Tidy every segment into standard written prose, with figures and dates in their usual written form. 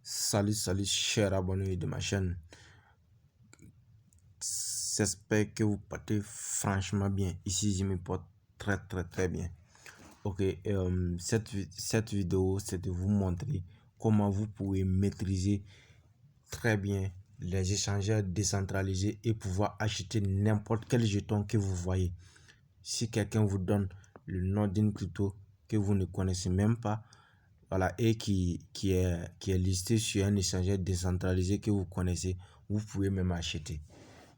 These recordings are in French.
Salut, chers abonnés de ma chaîne. J'espère que vous partez franchement bien. Ici, je me porte très bien. Ok, cette vidéo, c'est de vous montrer comment vous pouvez maîtriser très bien les échangeurs décentralisés et pouvoir acheter n'importe quel jeton que vous voyez. Si quelqu'un vous donne le nom d'une crypto que vous ne connaissez même pas, voilà, et qui est listé sur un échangeur décentralisé que vous connaissez, vous pouvez même acheter.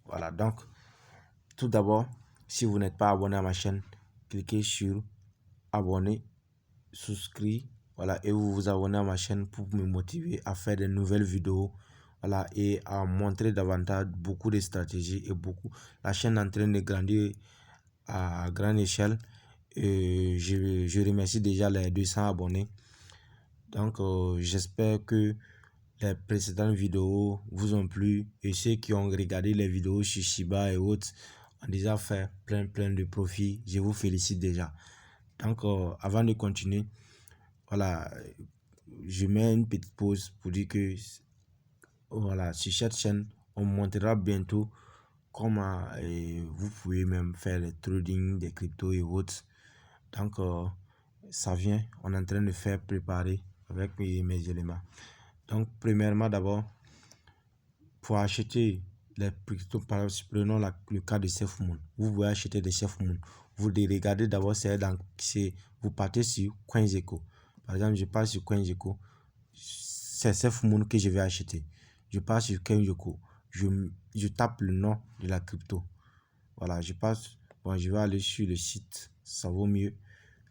Voilà, donc tout d'abord, si vous n'êtes pas abonné à ma chaîne, cliquez sur abonner, souscrire, voilà, et vous vous abonnez à ma chaîne pour me motiver à faire de nouvelles vidéos, voilà, et à montrer davantage beaucoup de stratégies et beaucoup. La chaîne est en train de grandir à grande échelle et je remercie déjà les 200 abonnés. Donc, j'espère que les précédentes vidéos vous ont plu et ceux qui ont regardé les vidéos sur Shiba et autres ont déjà fait plein de profits. Je vous félicite déjà. Donc, avant de continuer, voilà, je mets une petite pause pour dire que voilà, sur cette chaîne, on montrera bientôt comment vous pouvez même faire le trading des cryptos et autres. Donc, ça vient, on est en train de faire préparer avec mes éléments. Donc, premièrement, d'abord, pour acheter les cryptos, prenons le cas de SafeMoon. Vous pouvez acheter des SafeMoon. Vous regardez d'abord, vous partez sur CoinGecko. Par exemple, je passe sur CoinGecko. C'est SafeMoon que je vais acheter. Je passe sur CoinGecko. Je tape le nom de la crypto. Voilà, je passe. Bon, je vais aller sur le site. Ça vaut mieux.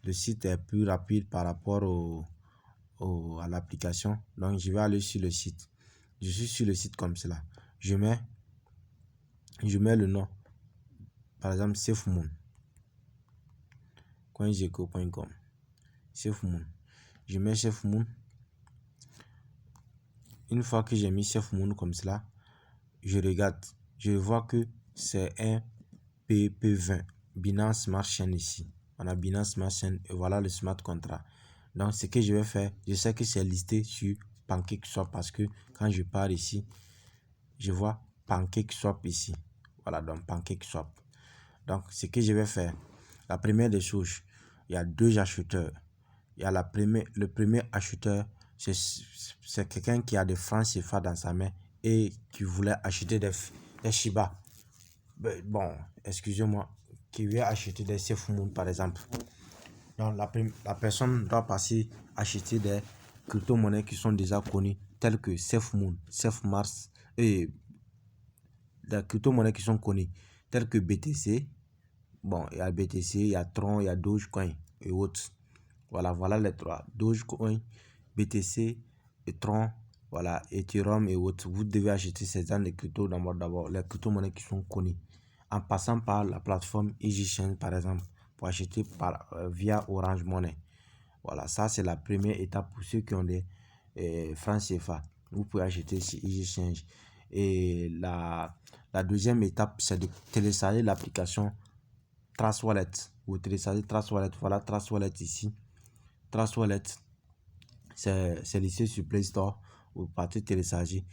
Le site est plus rapide par rapport à l'application. Donc, je vais aller sur le site. Je suis sur le site comme cela. Je mets le nom. Par exemple, SafeMoon. CoinGecko.com. SafeMoon. Je mets SafeMoon. Une fois que j'ai mis SafeMoon comme cela, je regarde. Je vois que c'est un PP20. Binance Smart Chain ici. On a Binance Smart Chain et voilà le smart contract. Donc, ce que je vais faire, je sais que c'est listé sur PancakeSwap parce que quand je pars ici, je vois PancakeSwap ici. Voilà, donc PancakeSwap. Donc, ce que je vais faire, la première des choses, il y a deux acheteurs. Il y a le premier acheteur, c'est quelqu'un qui a des francs CFA dans sa main et qui voulait acheter des Shiba. Bon, excusez-moi, qui veut acheter des SafeMoon par exemple. Donc, la personne doit passer acheter des crypto-monnaies qui sont déjà connues, telles que SafeMoon, SafeMars et des crypto-monnaies qui sont connues, telles que BTC. Bon, il y a BTC, il y a Tron, il y a Dogecoin et autres. Voilà les trois. Dogecoin, BTC et Tron, voilà, Ethereum et autres. Vous devez acheter ces genres de crypto d'abord, les crypto-monnaies qui sont connues. En passant par la plateforme EasyChain par exemple, pour acheter via Orange Money. Voilà, ça c'est la première étape pour ceux qui ont des francs CFA. Vous pouvez acheter sur EasyChain. Et la deuxième étape, c'est de télécharger l'application Trust Wallet. Vous téléchargez Trust Wallet. Voilà Trust Wallet ici. Trust Wallet, c'est listé sur Play Store. Vous partez télécharger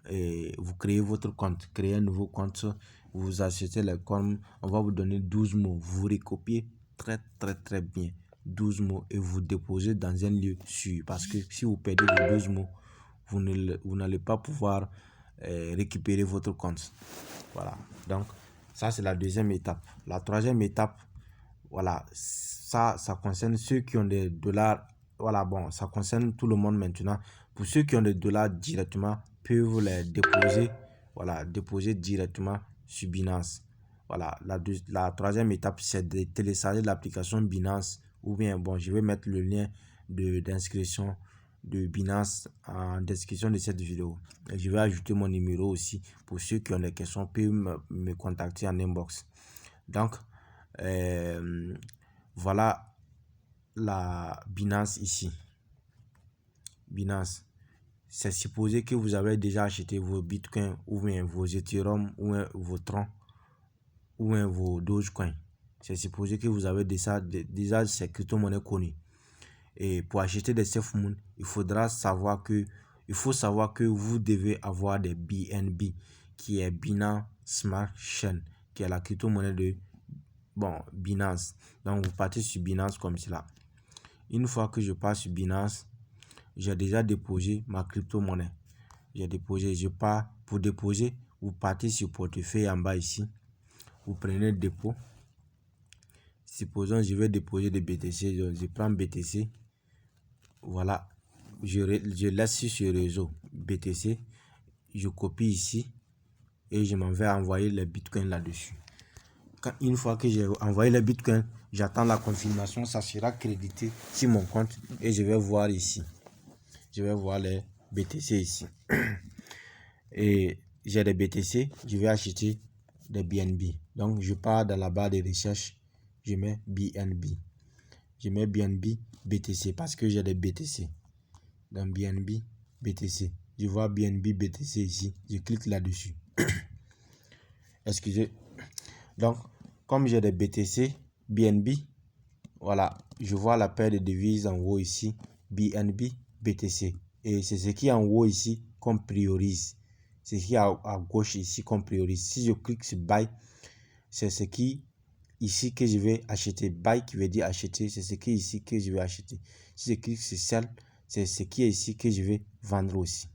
et vous créez votre compte. Créez un nouveau compte. Vous achetez les comptes. On va vous donner 12 mots. Vous recopiez très bien 12 mots et vous déposez dans un lieu sûr. Parce que si vous perdez vos 12 mots, vous n'allez pas pouvoir récupérer votre compte. Voilà. Donc, ça, c'est la deuxième étape. La troisième étape, voilà, ça concerne ceux qui ont des dollars. Voilà, bon, ça concerne tout le monde maintenant. Pour ceux qui ont des dollars directement, peuvent les déposer, voilà, déposer directement sur Binance. Voilà, la troisième étape, c'est de télécharger l'application Binance. Ou bien, bon, je vais mettre le lien d'inscription de Binance en description de cette vidéo. Et je vais ajouter mon numéro aussi. Pour ceux qui ont des questions, peuvent me contacter en inbox. Donc, voilà la Binance ici. Binance, c'est supposé que vous avez déjà acheté vos bitcoins ou bien vos Ethereum ou vos Tron ou bien vos Dogecoin. C'est supposé que vous avez déjà ces crypto-monnaies connues. Et pour acheter des SafeMoon, il faudra savoir que il faut savoir que vous devez avoir des BNB, qui est Binance Smart Chain, qui est la crypto-monnaie de Binance. Donc, vous partez sur Binance comme cela. Une fois que je pars sur Binance, j'ai déjà déposé ma crypto-monnaie. J'ai déposé, je pars pour déposer. Vous partez sur portefeuille en bas ici. Vous prenez dépôt. Supposons je vais déposer des BTC. Je prends BTC. Voilà. Je laisse sur ce réseau BTC. Je copie ici. Et je m'en vais envoyer les bitcoins là-dessus. Une fois que j'ai envoyé les bitcoins, j'attends la confirmation. Ça sera crédité sur mon compte. Et je vais voir ici. Je vais voir les BTC ici. Et j'ai des BTC. Je vais acheter des BNB. Donc, je pars dans la barre de recherche. Je mets BNB. Je mets BNB BTC parce que j'ai des BTC. Dans BNB BTC. Je vois BNB BTC ici. Je clique là-dessus. Excusez. Donc, comme j'ai des BTC, BNB, voilà, je vois la paire de devises en haut ici, BNB, BTC. Et c'est ce qui est en haut ici qu'on priorise. C'est ce qui est à gauche ici qu'on priorise. Si je clique sur Buy, c'est ce qui ici que je vais acheter. Buy qui veut dire acheter, c'est ce qui est ici que je vais acheter. Si je clique sur Sell, c'est ce qui est ici que je vais vendre aussi.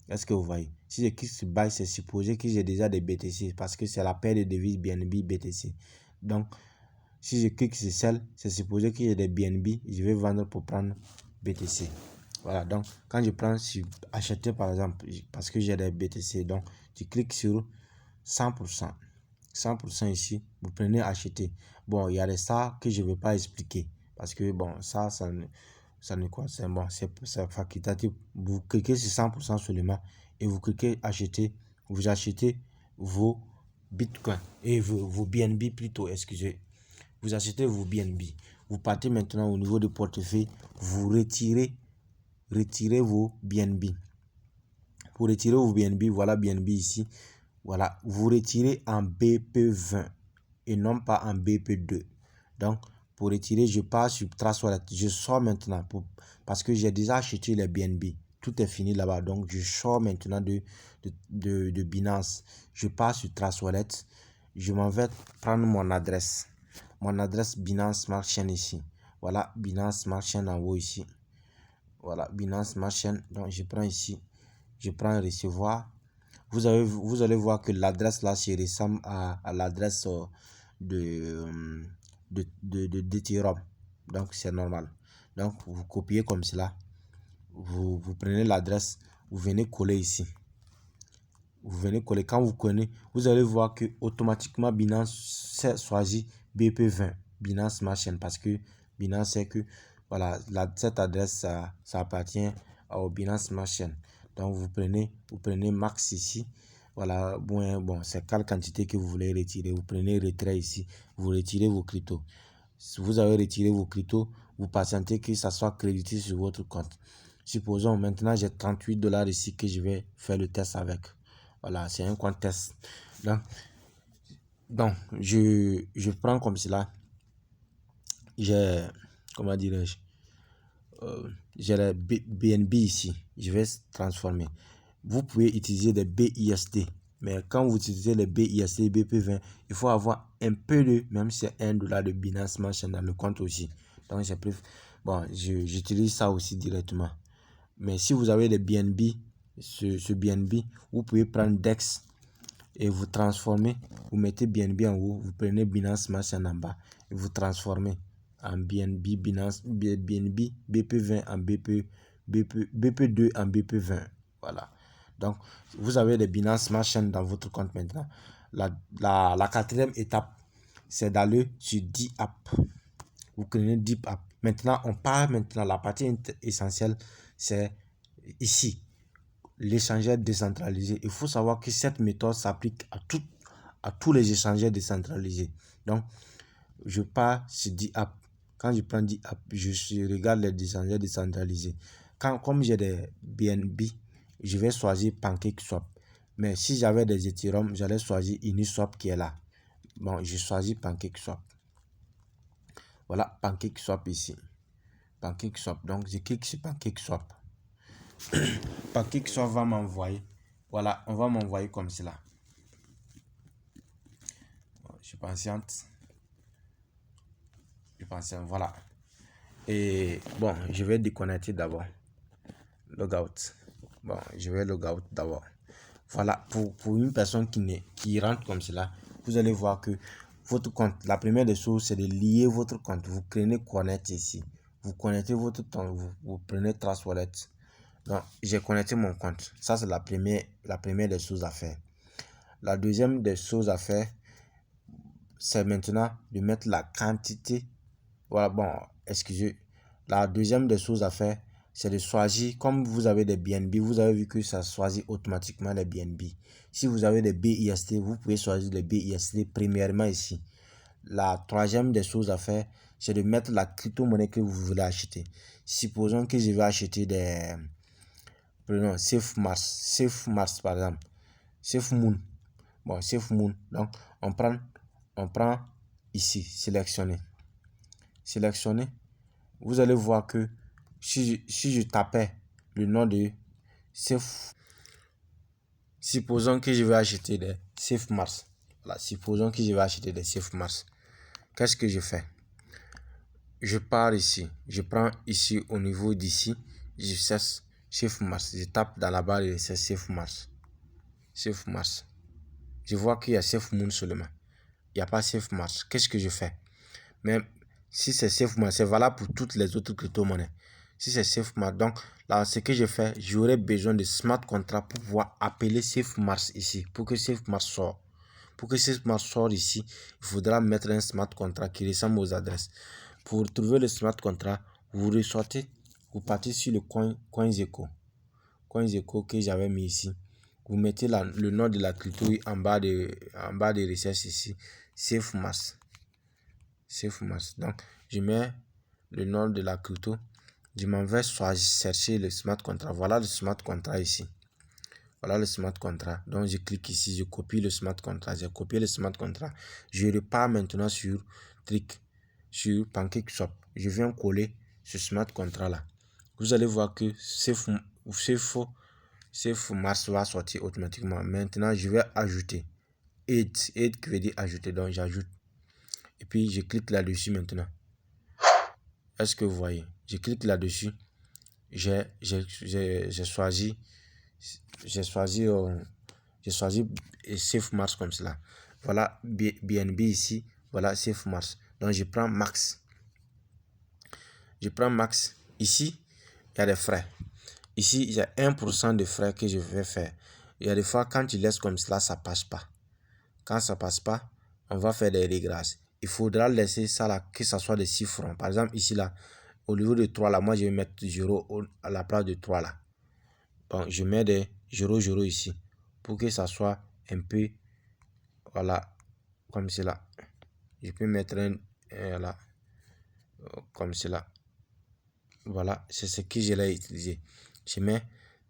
Est-ce que vous voyez? Si je clique sur Buy, c'est supposé que j'ai déjà des BTC parce que c'est la paire de devises BNB BTC. Donc, si je clique sur Sell, c'est supposé que j'ai des BNB. Je vais vendre pour prendre BTC. Voilà, donc quand je prends sur acheter par exemple, parce que j'ai des BTC, donc tu cliques sur 100%. 100% ici, vous prenez acheter. Bon, il y a des ça que je ne vais pas expliquer parce que bon, ça ne concerne, bon, c'est facultatif. Vous cliquez sur 100% seulement et vous cliquez acheter. Vous achetez vos bitcoins et vos BNB plutôt, excusez. Vous achetez vos BNB. Vous partez maintenant au niveau du portefeuille. Vous retirez vos BNB. Pour retirer vos BNB, voilà BNB ici. Voilà, vous retirez en BP20 et non pas en BP2. Donc, pour retirer, je pars sur Trust Wallet. Je sors maintenant parce que j'ai déjà acheté les BNB. Tout est fini là-bas. Donc, je sors maintenant de Binance. Je pars sur Trust Wallet. Je m'en vais prendre mon adresse. Mon adresse Binance Smart Chain ici. Voilà, Binance Smart Chain en haut ici. Voilà, Binance Smart Chain. Donc, je prends ici. Je prends recevoir. Vous allez voir que l'adresse là se ressemble à l'adresse d'Ethereum. Donc c'est normal. Donc vous copiez comme cela. Vous prenez l'adresse, vous venez coller ici. Vous venez coller. Quand vous connaissez, vous allez voir que automatiquement Binance choisit BP20, Binance Smart Chain, parce que Binance sait que voilà, cette adresse ça appartient au Binance Smart Chain. Donc vous prenez max ici. Voilà, bon, c'est quelle quantité que vous voulez retirer. Vous prenez retrait ici, vous retirez vos cryptos. Si vous avez retiré vos cryptos, vous patientez que ça soit crédité sur votre compte. Supposons maintenant j'ai 38 dollars ici que je vais faire le test avec. Voilà, c'est un compte test. Donc je prends comme cela. J'ai, comment dirais-je, j'ai les BNB ici. Je vais transformer. Vous pouvez utiliser des BIST. Mais quand vous utilisez les BIST, BP20, il faut avoir un peu de, même si c'est $1 de Binance Smart Chain dans le compte aussi. Donc, j'utilise ça aussi directement. Mais si vous avez des BNB, ce BNB, vous pouvez prendre DEX et vous transformez. Vous mettez BNB en haut, vous prenez Binance Smart Chain en bas et vous transformez en BNB, BNB, BP20 en BP2 en BP20. Voilà. Donc, vous avez les Binance Smart Chain dans votre compte maintenant. La quatrième étape, c'est d'aller sur DApp. Vous créez DApp. Maintenant, on parle maintenant, la partie essentielle, c'est ici, l'échangeur décentralisé. Il faut savoir que cette méthode s'applique à tous les échangeurs décentralisés. Donc, je pars sur DApp. Quand je prends DApp, je regarde les échangeurs décentralisés. Comme j'ai des BNB, je vais choisir PancakeSwap. Mais si j'avais des Ethereum, j'allais choisir Uniswap qui est là. Bon, je choisis PancakeSwap. Voilà, PancakeSwap ici. PancakeSwap. Donc, je clique sur PancakeSwap. PancakeSwap va m'envoyer. Voilà, on va m'envoyer comme cela. Je patiente. Voilà. Et bon, je vais déconnecter d'abord. Logout. Bon, je vais logout d'abord. Voilà, pour une personne qui rentre comme cela, vous allez voir que votre compte, la première des choses, c'est de lier votre compte. Vous prenez Connect ici. Vous connectez votre compte, vous prenez Trust Wallet. Donc, j'ai connecté mon compte. Ça, c'est la première des choses à faire. La deuxième des choses à faire, c'est maintenant de mettre la quantité. Voilà, bon, excusez. La deuxième des choses à faire, c'est de choisir, comme vous avez des BNB, vous avez vu que ça choisit automatiquement les BNB. Si vous avez des BIST, vous pouvez choisir les BIST premièrement ici. La troisième des choses à faire, c'est de mettre la crypto-monnaie que vous voulez acheter. Supposons que je vais acheter des... Prenons Safe Mars par exemple. Safe Moon. Bon, Safe Moon. Donc, on prend ici, sélectionner. Sélectionner. Vous allez voir que si je tapais le nom de Safe, supposons que je vais acheter des Safe Mars. Voilà, supposons que je vais acheter des Safe Mars. Qu'est-ce que je fais? Je pars ici. Je prends ici au niveau d'ici. Je cherche Safe Mars. Je tape dans la barre de recherche Safe Mars. Safe Mars. Je vois qu'il y a Safe Moon seulement. Il n'y a pas Safe Mars. Qu'est-ce que je fais? Même si c'est Safe Mars, c'est valable pour toutes les autres crypto-monnaies. Si c'est Safe Mars, donc là, ce que je fais, j'aurai besoin de smart contract pour pouvoir appeler Safe Mars ici, pour que Safe Mars sorte. Pour que Safe Mars sorte ici, il faudra mettre un smart contract qui ressemble aux adresses. Pour trouver le smart contract, vous ressortez, vous partez sur le CoinGecko. CoinGecko que j'avais mis ici. Vous mettez le nom de la crypto en bas de recherche ici, Safe Mars. Safe Mars. Donc, je mets le nom de la crypto. Je m'en vais chercher le smart contract. Voilà le smart contract ici. Voilà le smart contract. Donc, je clique ici, je copie le smart contract. J'ai copié le smart contract. Je repars maintenant sur PancakeSwap. Je viens coller ce smart contract là. Vous allez voir que Safe Mars va sortir automatiquement. Maintenant, je vais ajouter. Aid qui veut dire ajouter. Donc, j'ajoute. Et puis, je clique là-dessus maintenant. Est-ce que vous voyez? Je clique là-dessus. J'ai choisi Safe Mars comme cela. Voilà BNB ici. Voilà Safe Mars. Donc, je prends Max. Je prends Max. Ici, il y a des frais. Ici, il y a 1% de frais que je vais faire. Il y a des fois, quand tu laisses comme cela, ça passe pas. Quand ça passe pas, on va faire des réglages. Il faudra laisser ça là, que ça soit de 6 francs. Par exemple, ici là, au niveau de 3 là, moi je vais mettre 0 à la place de 3 là. Bon, je mets des 0 ici pour que ça soit un peu, voilà, comme cela. Je peux mettre un là, comme cela. Voilà, c'est ce que je l'ai utilisé. Je mets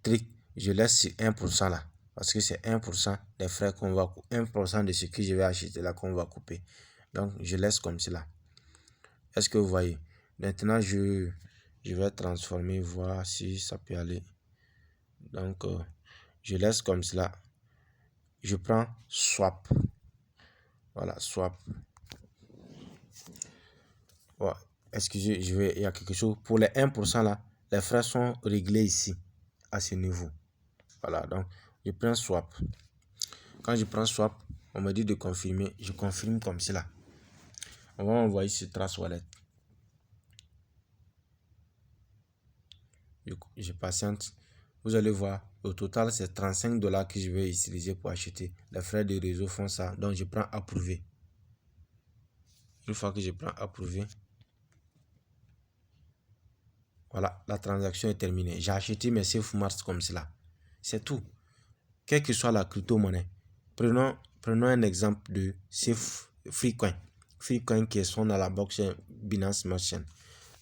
trick, je laisse sur 1% là. Parce que c'est 1% des frais qu'on va couper, 1% de ce que je vais acheter là qu'on va couper. Donc, je laisse comme cela. Est-ce que vous voyez? Maintenant, je vais transformer, voir si ça peut aller. Donc, je laisse comme cela. Je prends swap. Voilà, swap. Voilà. Excusez, il y a quelque chose. Pour les 1% là, les frais sont réglés ici, à ce niveau. Voilà, donc, je prends swap. Quand je prends swap, on me dit de confirmer. Je confirme comme cela. On va envoyer sur Trust Wallet. Je patiente. Vous allez voir, au total, c'est 35 $ que je vais utiliser pour acheter. Les frais de réseau font ça. Donc, je prends approuver. Une fois que je prends approuver, voilà, la transaction est terminée. J'ai acheté mes Safe Mars comme cela. C'est tout. Quelle que soit la crypto-monnaie. Prenons un exemple de Safe Freecoin. Freecoin qui est son dans la blockchain Binance Smart Chain.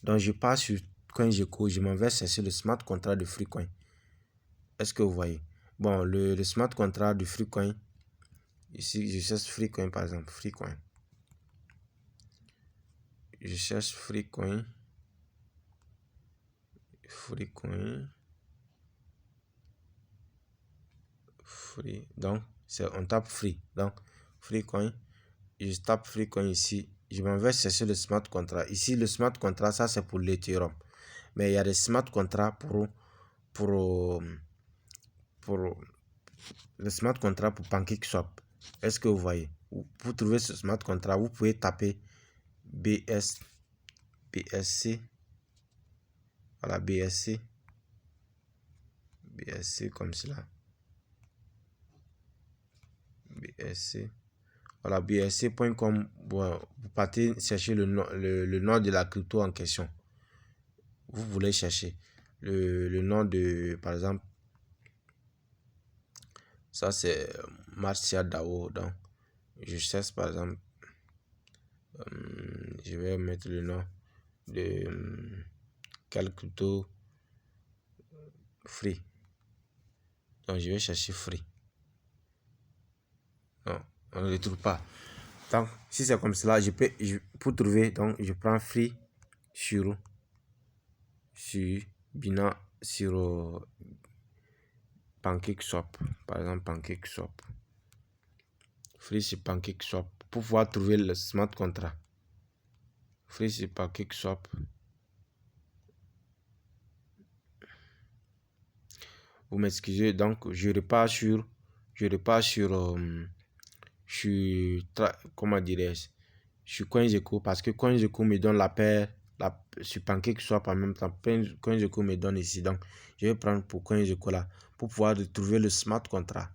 Donc, je pars sur CoinGecko. Je m'en vais chercher le smart contract de Freecoin. Est-ce que vous voyez? Bon, le smart contract de Freecoin. Ici, je cherche Freecoin par exemple. Freecoin. Je cherche Freecoin. Freecoin. Free. Donc, on tape free. Donc, free coin. Je tape free coin ici. Je m'en vais chercher le smart contract. Ici, le smart contract, ça c'est pour l'Ethereum. Mais il y a des smart contracts pour le smart contract pour PancakeSwap. Est-ce que vous voyez? Pour trouver ce smart contract, vous pouvez taper BSC. Voilà, BSC comme cela. BSC. Voilà, BSC.com. Bon, vous partez chercher le nom de la crypto en question. Vous voulez chercher le nom de, par exemple, ça c'est Marcia DAO. Donc, je cherche par exemple, je vais mettre le nom de quelle crypto free. Donc, je vais chercher free. Non, on ne le trouve pas. Donc, si c'est comme cela, pour trouver, donc je prends free sur Binance, sur PancakeSwap. Par exemple, PancakeSwap. Free sur PancakeSwap. Pour pouvoir trouver le smart contract. Free sur PancakeSwap. Vous m'excusez, donc je repars sur comment dirais-je, sur CoinGecko, parce que CoinGecko me donne la paire sur PancakeSwap en même temps. CoinGecko me donne ici, donc je vais prendre pour CoinGecko là pour pouvoir trouver le smart contract.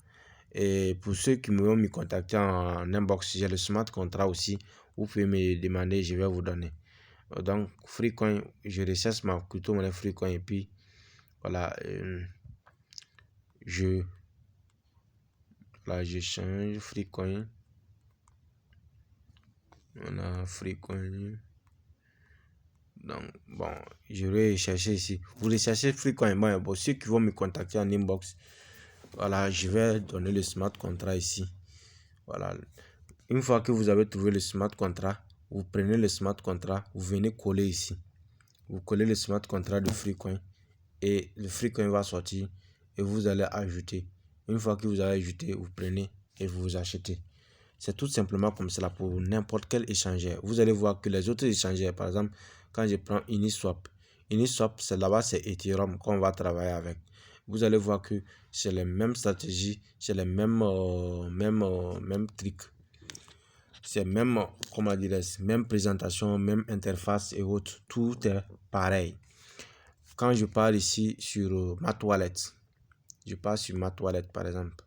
Et pour ceux qui me vont me contacter en inbox, j'ai le smart contract aussi. Vous pouvez me demander, je vais vous donner. Donc Freecoin, je recherche ma crypto-monnaie Freecoin et puis voilà. Je change Freecoin. On a Freecoin. Donc, bon, je vais chercher ici. Vous recherchez Freecoin. Bon, ceux qui vont me contacter en inbox, voilà, je vais donner le smart contract ici. Voilà. Une fois que vous avez trouvé le smart contract, vous prenez le smart contract, vous venez coller ici. Vous collez le smart contract de Freecoin et le Freecoin va sortir et vous allez ajouter. Une fois que vous avez ajouté, vous prenez et vous achetez. C'est tout simplement comme cela pour n'importe quel échangeur. Vous allez voir que les autres échangeurs, par exemple, quand je prends Uniswap, c'est là-bas, c'est Ethereum qu'on va travailler avec. Vous allez voir que c'est les mêmes stratégies, c'est les mêmes trucs. C'est même, comment dirais-je, même présentation, même interface et autres. Tout est pareil. Quand je parle ici sur ma toilette, je pars sur ma toilette par exemple.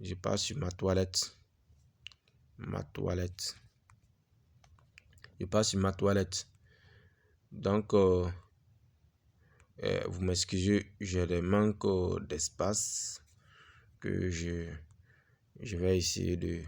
Je pars sur ma toilette. Je passe sur ma toilette. Donc, vous m'excusez, j'ai des manques d'espace que je vais essayer de